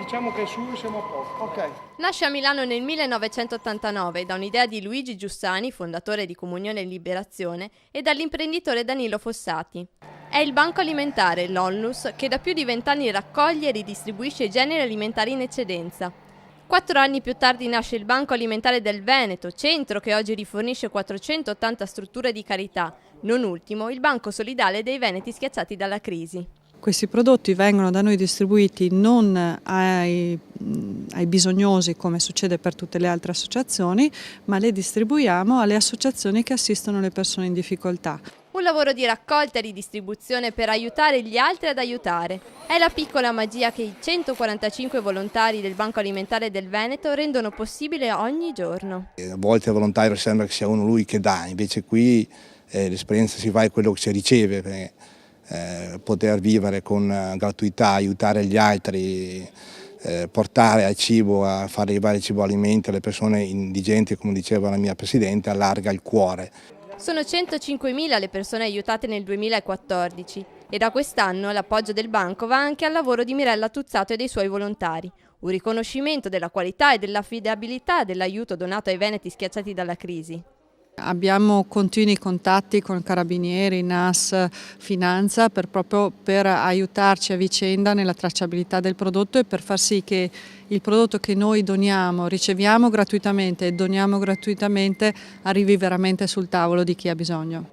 diciamo che su siamo a posto. Ok. Nasce a Milano nel 1989 da un'idea di Luigi Giussani, fondatore di Comunione e Liberazione, e dall'imprenditore Danilo Fossati. È il banco alimentare, l'Onlus, che da più di 20 anni raccoglie e ridistribuisce i generi alimentari in eccedenza. 4 anni più tardi nasce il Banco Alimentare del Veneto, centro che oggi rifornisce 480 strutture di carità. Non ultimo, il Banco Solidale dei Veneti schiacciati dalla crisi. Questi prodotti vengono da noi distribuiti non ai bisognosi come succede per tutte le altre associazioni, ma le distribuiamo alle associazioni che assistono le persone in difficoltà. Un lavoro di raccolta e ridistribuzione per aiutare gli altri ad aiutare. È la piccola magia che i 145 volontari del Banco Alimentare del Veneto rendono possibile ogni giorno. A volte il volontario sembra che sia uno lui che dà, invece qui l'esperienza si fa è quello che si riceve, perché poter vivere con gratuità, aiutare gli altri, portare al cibo, a far arrivare il cibo alimenti alle persone indigenti, come diceva la mia Presidente, allarga il cuore. Sono 105.000 le persone aiutate nel 2014 e da quest'anno l'appoggio del banco va anche al lavoro di Mirella Tuzzato e dei suoi volontari. Un riconoscimento della qualità e dell'affidabilità dell'aiuto donato ai veneti schiacciati dalla crisi. Abbiamo continui contatti con Carabinieri, NAS, Finanza proprio per aiutarci a vicenda nella tracciabilità del prodotto e per far sì che il prodotto che noi doniamo, riceviamo gratuitamente e doniamo gratuitamente arrivi veramente sul tavolo di chi ha bisogno.